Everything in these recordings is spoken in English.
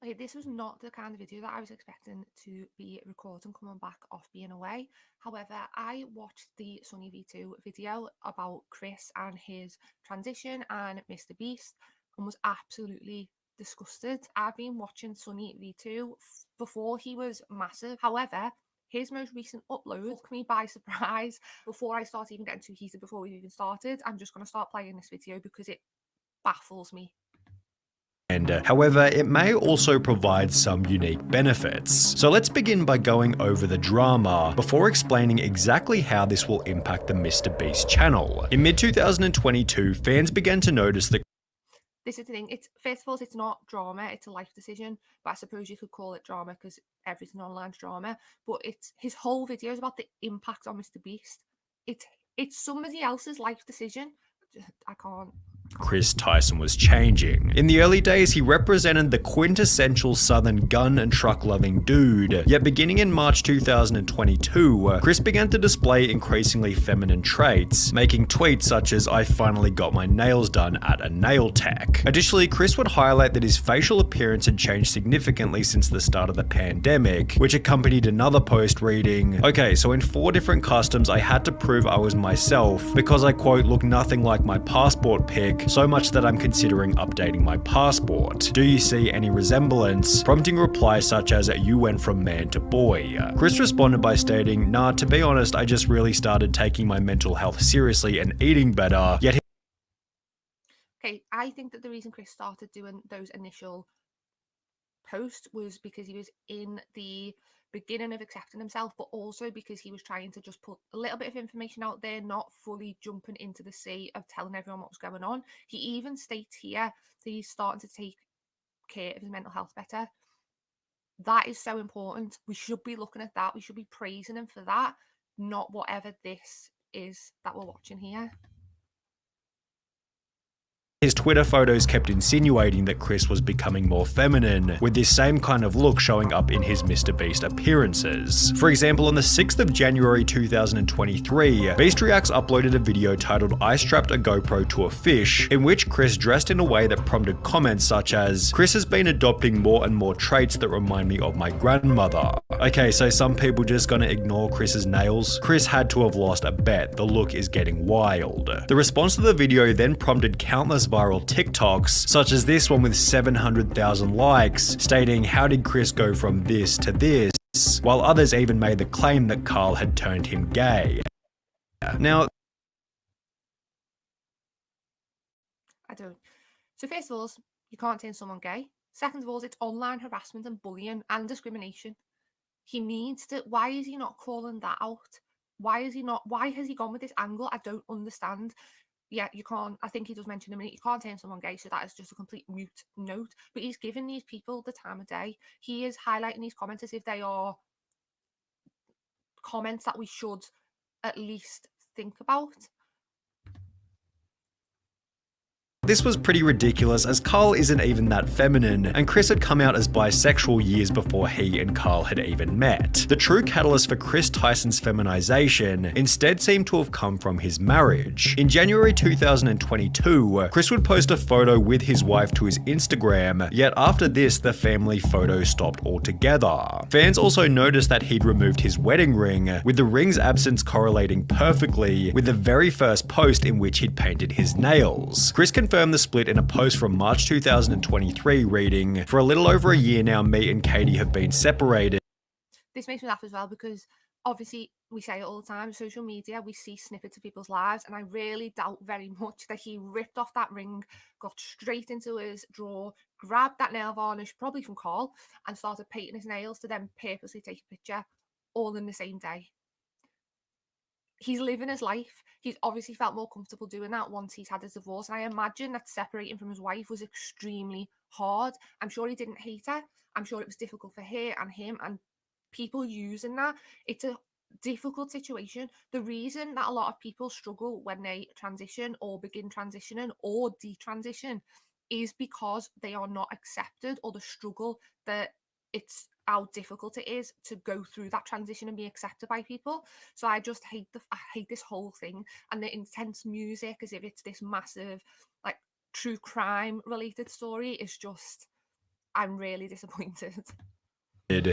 Okay, this was not the kind of video that I was expecting to be recording coming back off being away. However, I watched the SunnyV2 video about Chris and his transition and Mr Beast and was absolutely disgusted. I've been watching SunnyV2 before he was massive. However, his most recent upload took me by surprise. Before I start even getting too heated, before we've even started, I'm just going to start playing this video because it baffles me. However, it may also provide some unique benefits. So let's begin by going over the drama before explaining exactly how this will impact the Mr Beast channel. In mid-2022, fans began to notice that this is the thing, it's first of all, it's not drama, it's a life decision, but I suppose you could call it drama because everything online's drama. But it's his whole video is about the impact on Mr Beast. It's somebody else's life decision. I can't. Chris Tyson was changing. In the early days, he represented the quintessential southern gun and truck loving dude. Yet beginning in March 2022, Chris began to display increasingly feminine traits, making tweets such as "I finally got my nails done at a nail tech." Additionally, Chris would highlight that his facial appearance had changed significantly since the start of the pandemic, which accompanied another post reading, "Okay, so in 4 different customs I had to prove I was myself because I quote look nothing like my passport pic, so much that I'm considering updating my passport. Do you see any resemblance?" Prompting replies such as, "You went from man to boy." Chris responded by stating, "Nah, to be honest, I just really started taking my mental health seriously and eating better." Yet Okay, I think that the reason Chris started doing those initial posts was because he was in the beginning of accepting himself, but also because he was trying to just put a little bit of information out there, not fully jumping into the sea of telling everyone what was going on. He even states here that he's starting to take care of his mental health better. That is so important. We should be looking at that. We should be praising him for that, not whatever this is that we're watching here. his Twitter photos kept insinuating that Chris was becoming more feminine, with this same kind of look showing up in his Mr Beast appearances. For example, on the 6th of January 2023, Beast Reacts uploaded a video titled "I strapped a GoPro to a fish," in which Chris dressed in a way that prompted comments such as, "Chris has been adopting more and more traits that remind me of my grandmother." Okay, so some people just gonna ignore Chris's nails? Chris had to have lost a bet. The look is getting wild. The response to the video then prompted countless viral TikToks, such as this one with 700,000 likes, stating, "How did Chris go from this to this?" While others even made the claim that Carl had turned him gay. Now, I don't. So first of all, you can't turn someone gay. Second of all, it's online harassment and bullying and discrimination. He needs to. Why is he not calling that out? Why is he not? Why has he gone with this angle? I don't understand. Yeah, you can't. I think he does mention a minute. You can't turn someone gay, so that is just a complete mute note. But he's giving these people the time of day. He is highlighting these comments as if they are comments that we should at least think about. this was pretty ridiculous as Carl isn't even that feminine, and Chris had come out as bisexual years before he and Carl had even met. The true catalyst for Chris Tyson's feminization instead seemed to have come from his marriage. In January 2022, Chris would post a photo with his wife to his Instagram, yet after this, the family photo stopped altogether. Fans also noticed that he'd removed his wedding ring, with the ring's absence correlating perfectly with the very first post in which he'd painted his nails. Chris confirmed the split in a post from March 2023 reading, "For a little over a year now, me and Katie have been separated." This makes me laugh as well because obviously we say it all the time, social media, we see snippets of people's lives, and I really doubt very much that he ripped off that ring, got straight into his drawer, grabbed that nail varnish, probably from Carl, and started painting his nails to then purposely take a picture all in the same day. He's living his life. He's obviously felt more comfortable doing that once he's had his divorce. And I imagine that separating from his wife was extremely hard. I'm sure he didn't hate her. I'm sure it was difficult for her and him and people using that. It's a difficult situation. The reason that a lot of people struggle when they transition or begin transitioning or detransition is because they are not accepted, or the struggle that it's how difficult it is to go through that transition and be accepted by people. So I just hate I hate this whole thing, and the intense music as if it's this massive like true crime related story is just I'm really disappointed.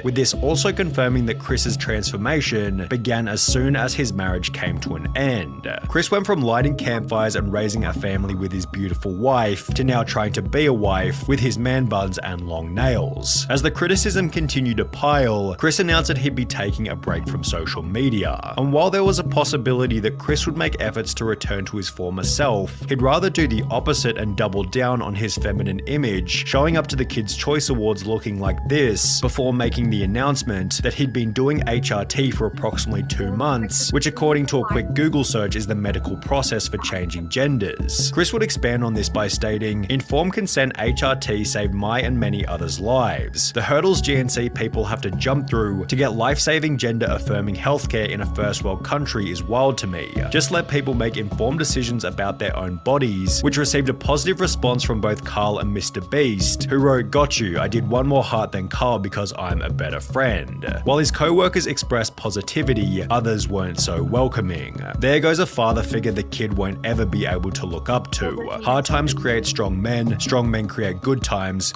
With this also confirming that Chris's transformation began as soon as his marriage came to an end. Chris went from lighting campfires and raising a family with his beautiful wife to now trying to be a wife with his man buns and long nails. As the criticism continued to pile, Chris announced that he'd be taking a break from social media. And while there was a possibility that Chris would make efforts to return to his former self, he'd rather do the opposite and double down on his feminine image, showing up to the Kids' Choice Awards looking like this before making the announcement that he'd been doing HRT for approximately 2 months, which according to a quick Google search is the medical process for changing genders. Chris would expand on this by stating, "Informed consent HRT saved my and many others' lives. The hurdles GNC people have to jump through to get life-saving gender-affirming healthcare in a first world country is wild to me. Just let people make informed decisions about their own bodies," which received a positive response from both Carl and Mr Beast, who wrote, "Got you, I did one more heart than Carl because I'm a better friend." While his co-workers expressed positivity, others weren't so welcoming. There goes a father figure the kid won't ever be able to look up to. Hard times create strong men create good times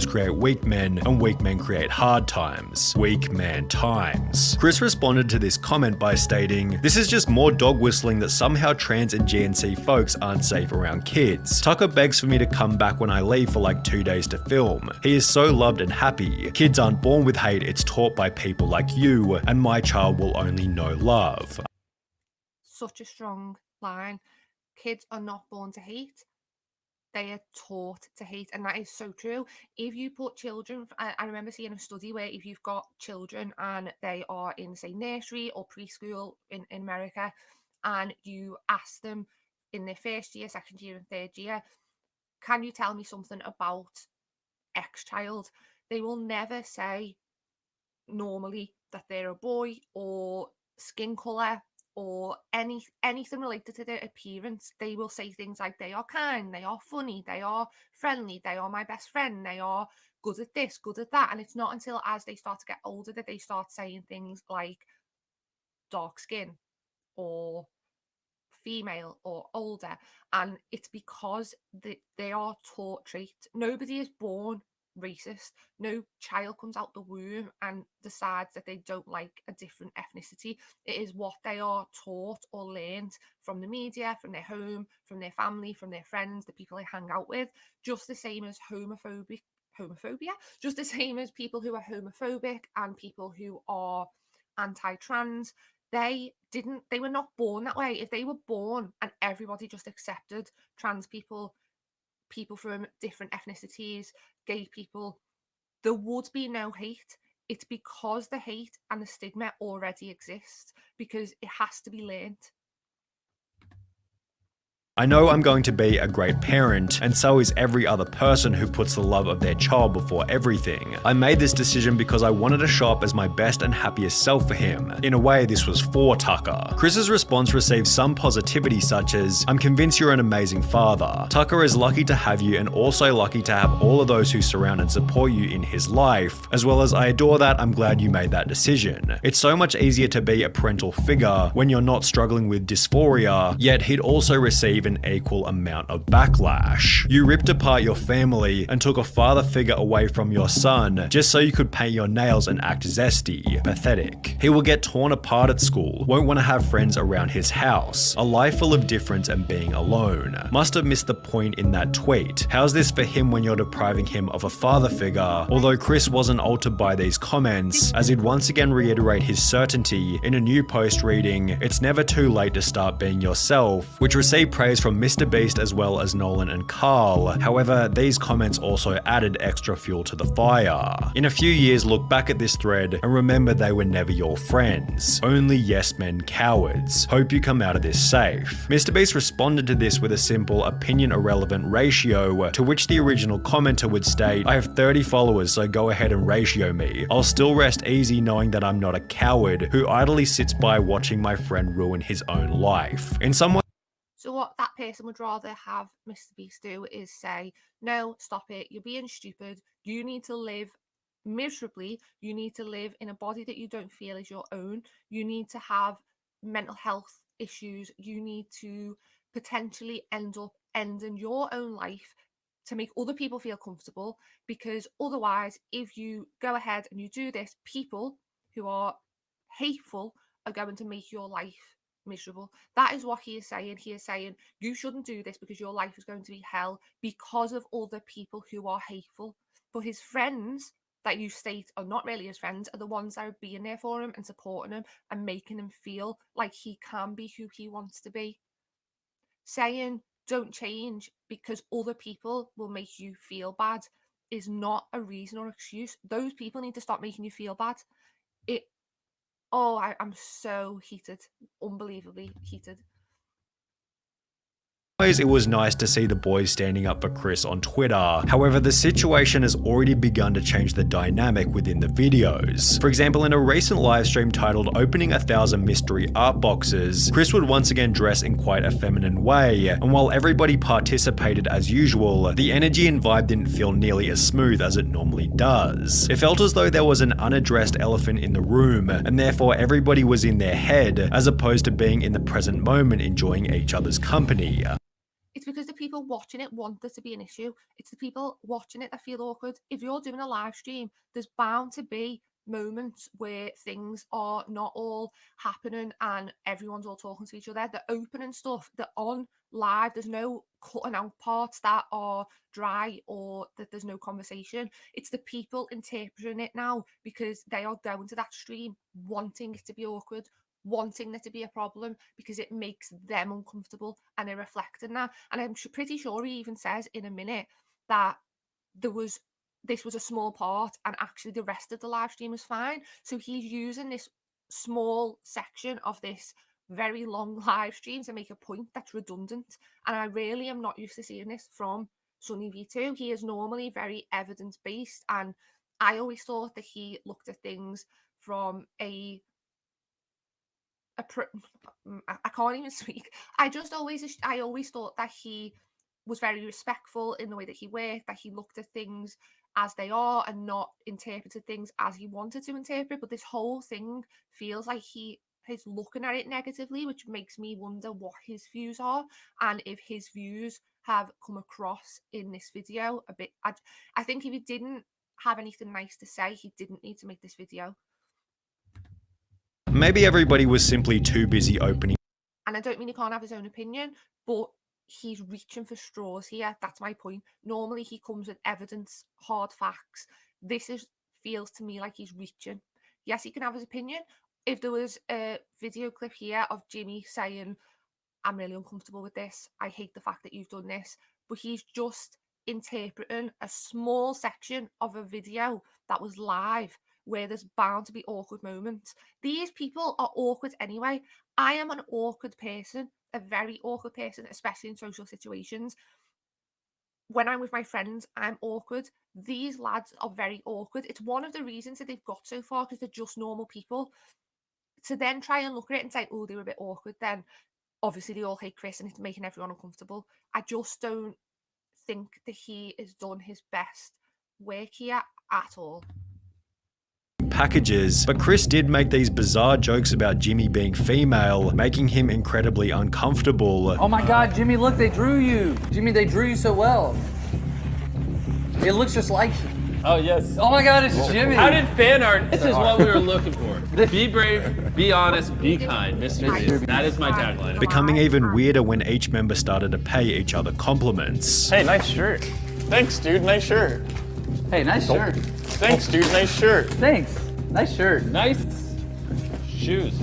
create weak men, and weak men create hard times. Weak man times. Chris responded to this comment by stating, "This is just more dog whistling that somehow trans and GNC folks aren't safe around kids. Tucker begs for me to come back when I leave for like 2 days to film. He is so loved and happy. Kids aren't born with hate, it's taught by people like you, and my child will only know love." Such a strong line. Kids are not born to hate. They are taught to hate, and that is so true. If you put children, I remember seeing a study where if you've got children and they are in, say, nursery or preschool in America, and you ask them in their first year, second year, and third year, can you tell me something about X child? They will never say normally that they're a boy or skin color or anything related to their appearance. They will say things like they are kind, they are funny, they are friendly, they are my best friend, they are good at this, good at that. And it's not until as they start to get older that they start saying things like dark skin or female or older. And it's because they are taught traits. Nobody is born racist. No child comes out the womb and decides that they don't like a different ethnicity. It is what they are taught or learned from the media, from their home, from their family, from their friends, the people they hang out with. Just the same as homophobia, just the same as people who are homophobic and people who are anti-trans. They were not born that way. If they were born and everybody just accepted trans people, people from different ethnicities, gay people, there would be no hate. It's because the hate and the stigma already exists, because it has to be learned. I know I'm going to be a great parent, and so is every other person who puts the love of their child before everything. I made this decision because I wanted to show up as my best and happiest self for him. In a way, this was for Tucker. Chris's response received some positivity such as, "I'm convinced you're an amazing father. Tucker is lucky to have you and also lucky to have all of those who surround and support you in his life, as well as I adore that, I'm glad you made that decision. It's so much easier to be a parental figure when you're not struggling with dysphoria, yet he'd also receive an equal amount of backlash. You ripped apart your family and took a father figure away from your son just so you could paint your nails and act zesty. Pathetic. He will get torn apart at school, won't want to have friends around his house, a life full of difference and being alone. Must have missed the point in that tweet. How's this for him when you're depriving him of a father figure?" Although Chris wasn't altered by these comments, as he'd once again reiterate his certainty in a new post reading, "It's never too late to start being yourself," which received praise from Mr Beast as well as Nolan and Carl. However, these comments also added extra fuel to the fire. In a few years, look back at this thread and remember they were never your friends. Only yes men cowards. Hope you come out of this safe. Mr Beast responded to this with a simple opinion irrelevant ratio, to which the original commenter would state, "I have 30 followers, so go ahead and ratio me. I'll still rest easy knowing that I'm not a coward who idly sits by watching my friend ruin his own life." In some way, So what that person would rather have Mr. Beast do is say, "No, stop it. You're being stupid. You need to live miserably. You need to live in a body that you don't feel is your own. You need to have mental health issues. You need to potentially end up ending your own life to make other people feel comfortable, because otherwise, if you go ahead and you do this, people who are hateful are going to make your life miserable. That is what he is saying. He is saying you shouldn't do this because your life is going to be hell because of other people who are hateful. But his friends that you state are not really his friends are the ones that are being there for him and supporting him and making him feel like he can be who he wants to be. Saying don't change because other people will make you feel bad is not a reason or excuse. Those people need to stop making you feel bad. I'm so heated, unbelievably heated. It was nice to see the boys standing up for Chris on Twitter. However, the situation has already begun to change the dynamic within the videos. For example, in a recent livestream titled Opening 1,000 Mystery Art Boxes, Chris would once again dress in quite a feminine way, and while everybody participated as usual, the energy and vibe didn't feel nearly as smooth as it normally does. It felt as though there was an unaddressed elephant in the room, and therefore everybody was in their head, as opposed to being in the present moment enjoying each other's company. It's because the people watching it want there to be an issue. It's the people watching it that feel awkward. If you're doing a live stream, there's bound to be moments where things are not all happening and everyone's all talking to each other. The opening stuff, they're on live. There's no cutting out parts that are dry or that there's no conversation. It's the people interpreting it now because they are going to that stream wanting it to be awkward, wanting there to be a problem because it makes them uncomfortable, and they're reflecting that. And I'm pretty sure he even says in a minute that this was a small part and actually the rest of the live stream was fine. So he's using this small section of this very long live stream to make a point that's redundant. And I really am not used to seeing this from SunnyV2. He is normally very evidence-based, and I always thought that he looked at things from I can't even speak. I always thought that he was very respectful in the way that he worked, that he looked at things as they are and not interpreted things as he wanted to interpret. But this whole thing feels like he is looking at it negatively, which makes me wonder what his views are and if his views have come across in this video a bit. I think if he didn't have anything nice to say, he didn't need to make this video. Maybe everybody was simply too busy opening. And I don't mean he can't have his own opinion, but he's reaching for straws here. That's my point. Normally he comes with evidence, hard facts. This feels to me like he's reaching. Yes, he can have his opinion. If there was a video clip here of Jimmy saying, I'm really uncomfortable with this, I hate the fact that you've done this, but he's just interpreting a small section of a video that was live where there's bound to be awkward moments. These people are awkward anyway. I am an awkward person, a very awkward person, especially in social situations. When I'm with my friends, I'm awkward. These lads are very awkward. It's one of the reasons that they've got so far, because they're just normal people. To then try and look at it and say, oh, they were a bit awkward, then obviously they all hate Chris and it's making everyone uncomfortable. I just don't think that he has done his best work here at all. Packages, but Chris did make these bizarre jokes about Jimmy being female, making him incredibly uncomfortable. Oh my god, Jimmy, look, they drew you. Jimmy, they drew you so well. It looks just like you. Oh, yes. Oh my god, it's Jimmy. How did fan art? This is what we were looking for. Be brave, be honest, be kind. Mr. Beast. That is my tagline. Becoming even weirder when each member started to pay each other compliments. Hey, nice shirt. Thanks, dude. Nice shirt. Hey, nice shirt. Thanks, dude. Nice shirt. Thanks. Nice shirt. Nice shoes.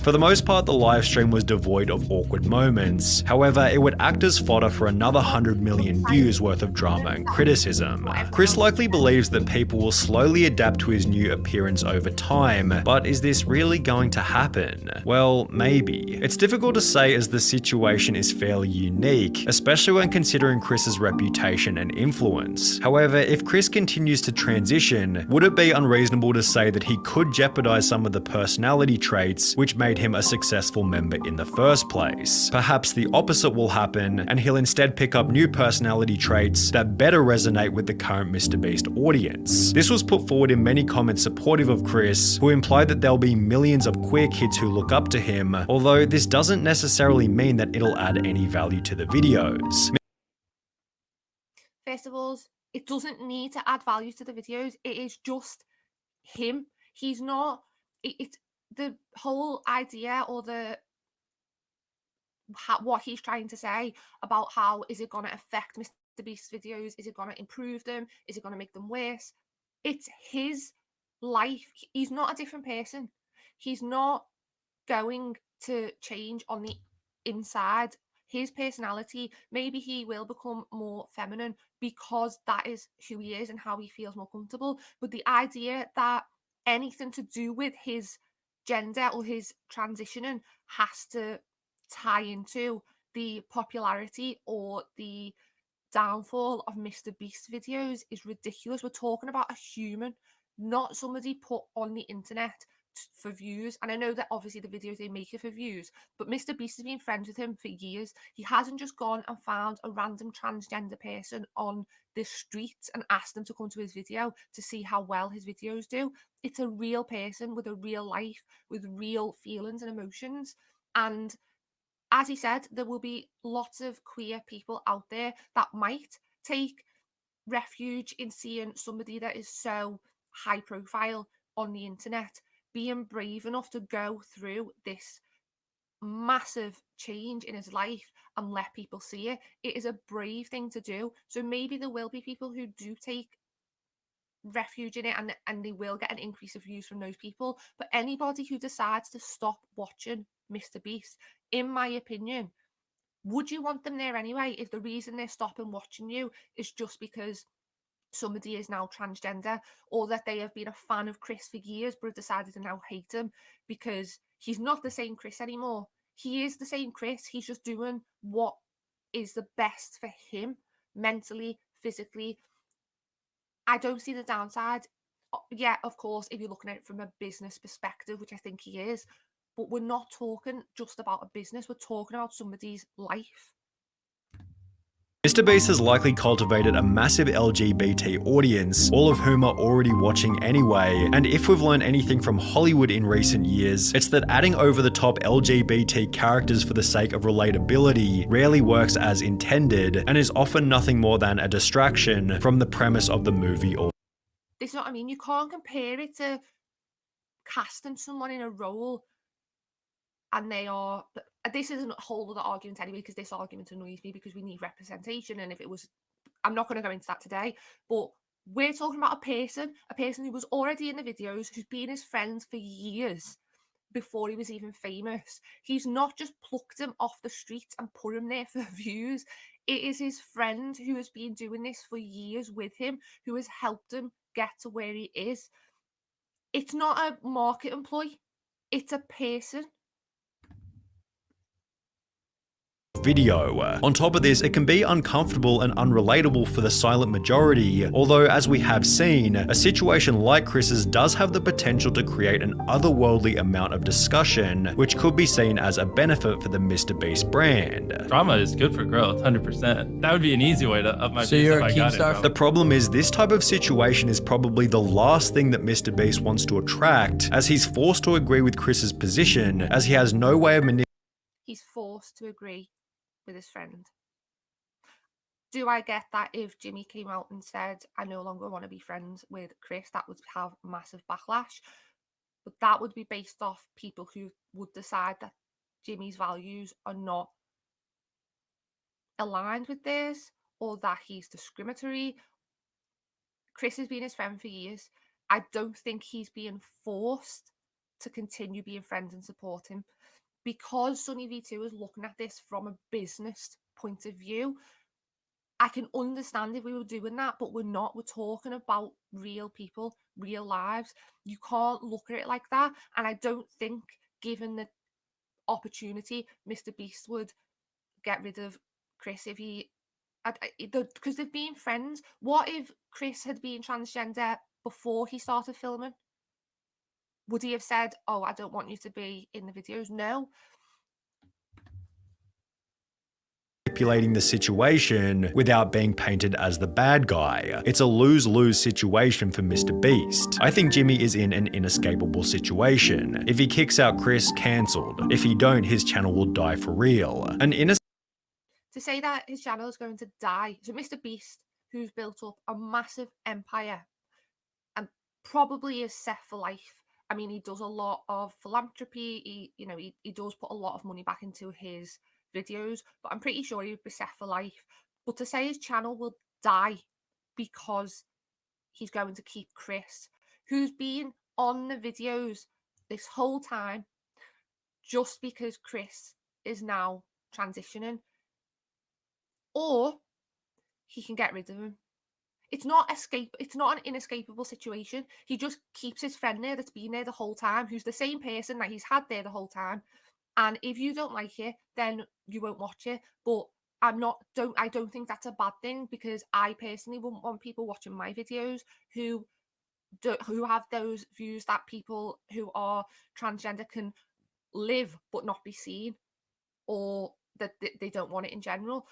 For the most part, the live stream was devoid of awkward moments. However, it would act as fodder for another 100 million views worth of drama and criticism. Chris likely believes that people will slowly adapt to his new appearance over time, but is this really going to happen? Well, maybe. It's difficult to say as the situation is fairly unique, especially when considering Chris's reputation and influence. However, if Chris continues to transition, would it be unreasonable to say that he could jeopardize some of the personality traits which made him a successful member in the first place? Perhaps the opposite will happen, and he'll instead pick up new personality traits that better resonate with the current Mr. Beast audience. This was put forward in many comments supportive of Chris, who implied that there'll be millions of queer kids who look up to him, although this doesn't necessarily mean that it'll add any value to the videos. First of all, it doesn't need to add value to the videos. It is just him. He's not, it's the whole idea or what he's trying to say about how is it going to affect Mr. Beast's videos? Is it going to improve them? Is it going to make them worse? It's his life. He's not a different person. He's not going to change on the inside. His personality, maybe he will become more feminine because that is who he is and how he feels more comfortable. But the idea that anything to do with his gender or his transitioning has to tie into the popularity or the downfall of Mr. Beast videos is ridiculous. We're talking about a human, not somebody put on the internet for views. And I know that obviously the videos they make are for views, but Mr. Beast has been friends with him for years. He hasn't just gone and found a random transgender person on the streets and asked them to come to his video to see how well his videos do. It's a real person with a real life, with real feelings and emotions. And as he said, there will be lots of queer people out there that might take refuge in seeing somebody that is so high profile on the internet being brave enough to go through this massive change in his life and let people see it. It is a brave thing to do. So maybe there will be people who do take refuge in it and they will get an increase of views from those people. But anybody who decides to stop watching Mr. Beast, in my opinion, would you want them there anyway if the reason they're stopping watching you is just because somebody is now transgender, or that they have been a fan of Chris for years but have decided to now hate him because he's not the same Chris anymore? He is the same Chris. He's just doing what is the best for him mentally, physically. I don't see the downside. Yeah, of course, if you're looking at it from a business perspective, which I think he is, but we're not talking just about a business. We're talking about somebody's life. Mr. Beast has likely cultivated a massive LGBT audience, all of whom are already watching anyway, and if we've learned anything from Hollywood in recent years, it's that adding over-the-top LGBT characters for the sake of relatability rarely works as intended, and is often nothing more than a distraction from the premise of the movie or... This is what I mean. You can't compare it to casting someone in a role and they are... This isn't a whole other argument anyway, because this argument annoys me because we need representation. And if it was, I'm not going to go into that today, but we're talking about a person who was already in the videos, who's been his friend for years before he was even famous. He's not just plucked him off the street and put him there for views. It is his friend who has been doing this for years with him, who has helped him get to where he is. It's not a market employ. It's a person. Video. On top of this, it can be uncomfortable and unrelatable for the silent majority, although as we have seen, a situation like Chris's does have the potential to create an otherworldly amount of discussion, which could be seen as a benefit for the Mr. Beast brand. Drama is good for growth, 100%. That would be an easy way to up my views if I got it. The problem is this type of situation is probably the last thing that Mr. Beast wants to attract, as he's forced to agree with Chris's position, as he has no way of manipulating. He's forced to agree with his friend. Do I get that if Jimmy came out and said, I no longer want to be friends with Chris, that would have massive backlash? But that would be based off people who would decide that Jimmy's values are not aligned with theirs, or that he's discriminatory. Chris has been his friend for years. I don't think he's being forced to continue being friends and support him. Because SunnyV2 is looking at this from a business point of view, I can understand if we were doing that, but we're not. We're talking about real people, real lives. You can't look at it like that. And I don't think, given the opportunity, Mr. Beast would get rid of Chris if he... Because they've been friends. What if Chris had been transgender before he started filming? Would he have said, oh, I don't want you to be in the videos? No. Manipulating the situation without being painted as the bad guy. It's a lose-lose situation for Mr. Beast. I think Jimmy is in an inescapable situation. If he kicks out Chris, cancelled. If he don't, his channel will die for real. To say that his channel is going to die. So Mr. Beast, who's built up a massive empire and probably is set for life. I mean, he does a lot of philanthropy. He does put a lot of money back into his videos, but I'm pretty sure he'd be set for life. But to say his channel will die because he's going to keep Chris, who's been on the videos this whole time, just because Chris is now transitioning, or he can get rid of him. It's not an inescapable situation. He just keeps his friend there that's been there the whole time, who's the same person that he's had there the whole time. And if you don't like it, then you won't watch it. But I don't think that's a bad thing, because I personally wouldn't want people watching my videos who have those views that people who are transgender can live but not be seen, or that they don't want it in general.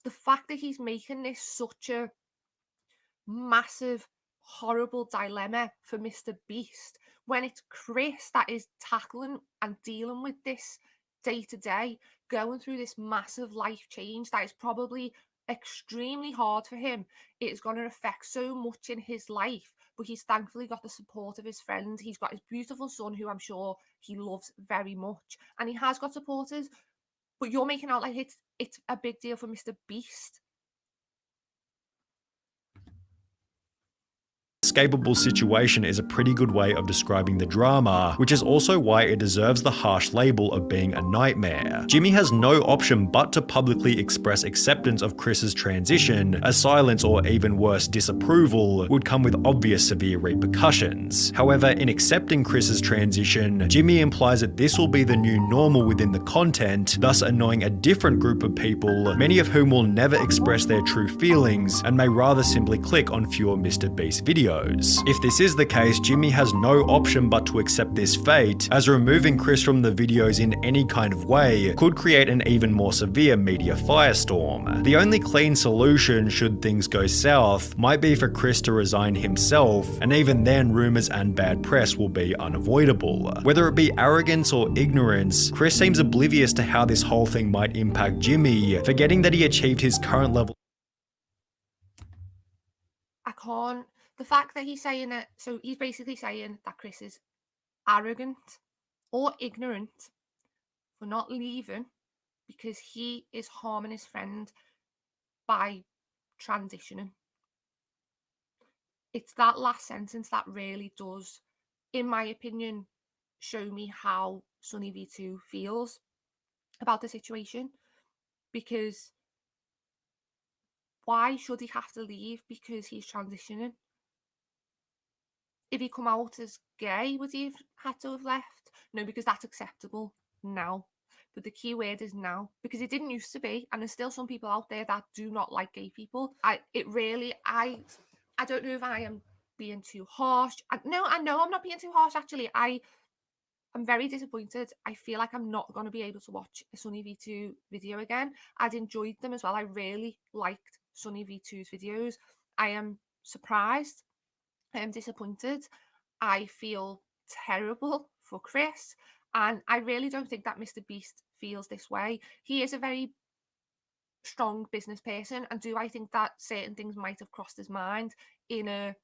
The fact that he's making this such a massive, horrible dilemma for Mr. Beast, when it's Chris that is tackling and dealing with this day to day, going through this massive life change that is probably extremely hard for him. It is going to affect so much in his life, but he's thankfully got the support of his friends. He's got his beautiful son, who I'm sure he loves very much, and he has got supporters. But you're making out like it's a big deal for Mr. Beast. Inescapable situation is a pretty good way of describing the drama, which is also why it deserves the harsh label of being a nightmare. Jimmy has no option but to publicly express acceptance of Chris's transition, as silence or even worse, disapproval would come with obvious severe repercussions. However, in accepting Chris's transition, Jimmy implies that this will be the new normal within the content, thus annoying a different group of people, many of whom will never express their true feelings and may rather simply click on fewer Mr. Beast videos. If this is the case, Jimmy has no option but to accept this fate, as removing Chris from the videos in any kind of way could create an even more severe media firestorm. The only clean solution, should things go south, might be for Chris to resign himself, and even then rumors and bad press will be unavoidable. Whether it be arrogance or ignorance, Chris seems oblivious to how this whole thing might impact Jimmy, forgetting that he achieved his current level. The fact that he's saying that, so he's basically saying that Chris is arrogant or ignorant for not leaving because he is harming his friend by transitioning. It's that last sentence that really does, in my opinion, show me how SunnyV2 feels about the situation. Because why should he have to leave because he's transitioning? If he come out as gay, would he have had to have left? No, because that's acceptable now. But the key word is now, because it didn't used to be, and there's still some people out there that do not like gay people. I don't know if I am being too harsh. No, I know I'm not being too harsh, actually. I'm very disappointed. I feel like I'm not going to be able to watch a SunnyV2 video again. I'd enjoyed them as well. I really liked SunnyV2's videos. I am surprised. I am disappointed. I feel terrible for Chris. And I really don't think that Mr. Beast feels this way. He is a very strong business person. And do I think that certain things might have crossed his mind in a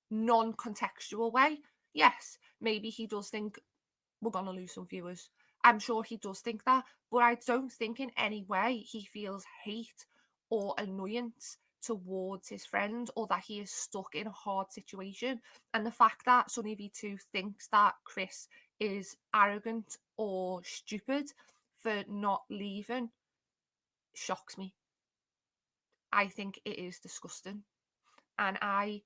non-contextual way? Yes. Maybe he does think we're going to lose some viewers. I'm sure he does think that. But I don't think in any way he feels hate or annoyance towards his friend, or that he is stuck in a hard situation. And the fact that SunnyV2 thinks that Chris is arrogant or stupid for not leaving shocks me. I think it is disgusting, and I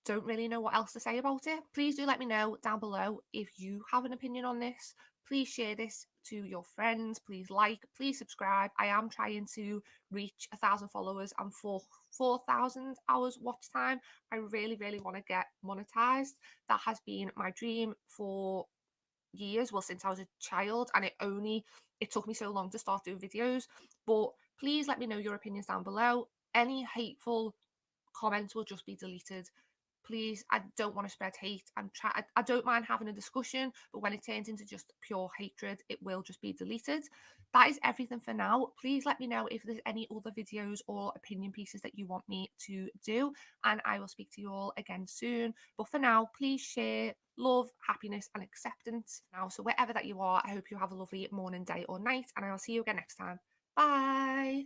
don't really know what else to say about it. Please do let me know down below if you have an opinion on this. Please share this to your friends. Please like, please subscribe. I am trying to reach 1,000 followers and 4,000 hours watch time. I really, really want to get monetized. That has been my dream for years, well, since I was a child, and it took me so long to start doing videos. But please let me know your opinions down below. Any hateful comments will just be deleted. please, I don't want to spread hate. I don't mind having a discussion, but when it turns into just pure hatred, it will just be deleted. That is everything for now. Please let me know if there's any other videos or opinion pieces that you want me to do, and I will speak to you all again soon. But for now, please share love, happiness, and acceptance now. So wherever that you are, I hope you have a lovely morning, day, or night, and I will see you again next time. Bye.